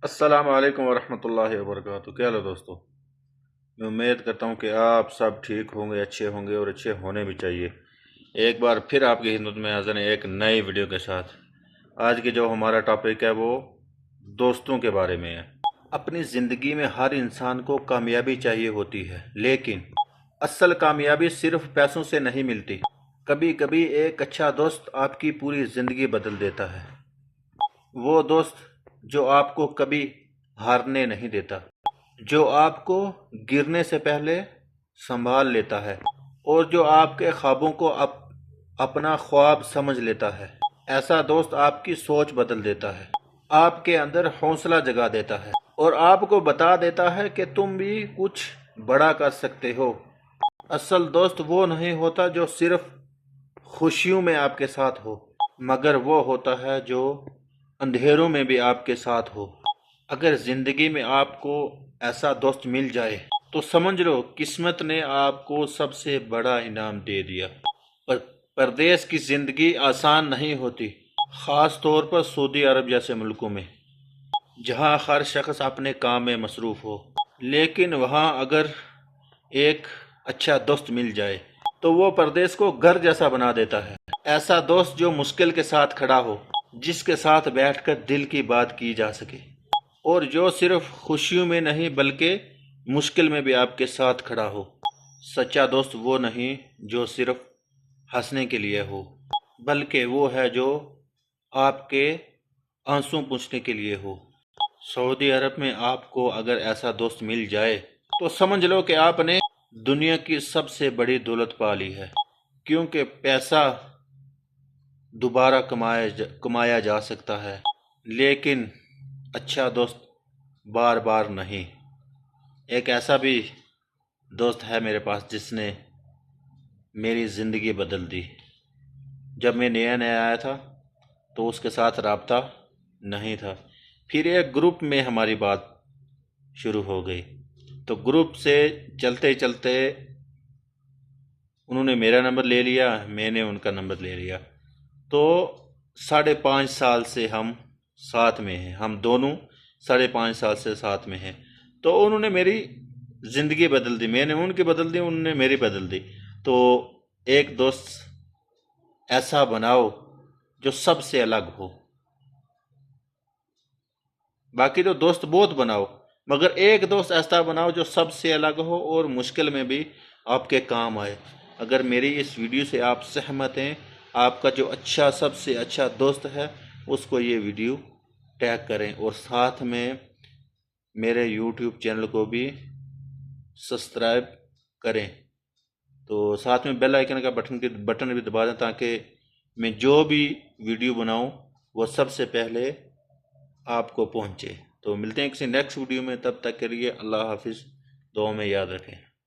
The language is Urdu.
السلام علیکم ورحمۃ اللہ وبرکاتہ۔ کیا حال ہے دوستو؟ میں امید کرتا ہوں کہ آپ سب ٹھیک ہوں گے، اچھے ہوں گے اور اچھے ہونے بھی چاہیے۔ ایک بار پھر آپ کی خدمت میں حاضر ہیں ایک نئی ویڈیو کے ساتھ۔ آج کی جو ہمارا ٹاپک ہے وہ دوستوں کے بارے میں ہے۔ اپنی زندگی میں ہر انسان کو کامیابی چاہیے ہوتی ہے، لیکن اصل کامیابی صرف پیسوں سے نہیں ملتی۔ کبھی کبھی ایک اچھا دوست آپ کی پوری زندگی بدل دیتا ہے۔ وہ دوست جو آپ کو کبھی ہارنے نہیں دیتا، جو آپ کو گرنے سے پہلے سنبھال لیتا ہے اور جو آپ کے خوابوں کو اپنا خواب سمجھ لیتا ہے۔ ایسا دوست آپ کی سوچ بدل دیتا ہے، آپ کے اندر حوصلہ جگا دیتا ہے اور آپ کو بتا دیتا ہے کہ تم بھی کچھ بڑا کر سکتے ہو۔ اصل دوست وہ نہیں ہوتا جو صرف خوشیوں میں آپ کے ساتھ ہو، مگر وہ ہوتا ہے جو اندھیروں میں بھی آپ کے ساتھ ہو۔ اگر زندگی میں آپ کو ایسا دوست مل جائے تو سمجھ لو قسمت نے آپ کو سب سے بڑا انعام دے دیا۔ پردیس کی زندگی آسان نہیں ہوتی، خاص طور پر سعودی عرب جیسے ملکوں میں، جہاں ہر شخص اپنے کام میں مصروف ہو۔ لیکن وہاں اگر ایک اچھا دوست مل جائے تو وہ پردیس کو گھر جیسا بنا دیتا ہے۔ ایسا دوست جو مشکل کے ساتھ کھڑا ہو، جس کے ساتھ بیٹھ کر دل کی بات کی جا سکے، اور جو صرف خوشیوں میں نہیں بلکہ مشکل میں بھی آپ کے ساتھ کھڑا ہو۔ سچا دوست وہ نہیں جو صرف ہنسنے کے لیے ہو، بلکہ وہ ہے جو آپ کے آنسو پوچھنے کے لیے ہو۔ سعودی عرب میں آپ کو اگر ایسا دوست مل جائے تو سمجھ لو کہ آپ نے دنیا کی سب سے بڑی دولت پا لی ہے، کیونکہ پیسہ دوبارہ کمایا جا سکتا ہے، لیکن اچھا دوست بار بار نہیں۔ ایک ایسا بھی دوست ہے میرے پاس جس نے میری زندگی بدل دی۔ جب میں نیا آیا تھا تو اس کے ساتھ رابطہ نہیں تھا، پھر ایک گروپ میں ہماری بات شروع ہو گئی، تو گروپ سے چلتے چلتے انہوں نے میرا نمبر لے لیا، میں نے ان کا نمبر لے لیا، تو 5.5 سال سے ہم ساتھ میں ہیں، ہم دونوں 5.5 سال سے ساتھ میں ہیں۔ تو انہوں نے میری زندگی بدل دی، میں نے ان کی بدل دی، انہوں نے میری بدل دی۔ تو ایک دوست ایسا بناؤ جو سب سے الگ ہو۔ باقی تو دوست بہت بناؤ، مگر ایک دوست ایسا بناؤ جو سب سے الگ ہو اور مشکل میں بھی آپ کے کام آئے۔ اگر میری اس ویڈیو سے آپ سہمت ہیں، آپ کا جو سب سے اچھا دوست ہے اس کو یہ ویڈیو ٹیگ کریں، اور ساتھ میں میرے یوٹیوب چینل کو بھی سبسکرائب کریں، تو ساتھ میں بیل آئیکن کا بٹن بھی دبا دیں تاکہ میں جو بھی ویڈیو بناؤں وہ سب سے پہلے آپ کو پہنچے۔ تو ملتے ہیں کسی نیکسٹ ویڈیو میں، تب تک کے لیے اللہ حافظ، دعاؤں میں یاد رکھیں۔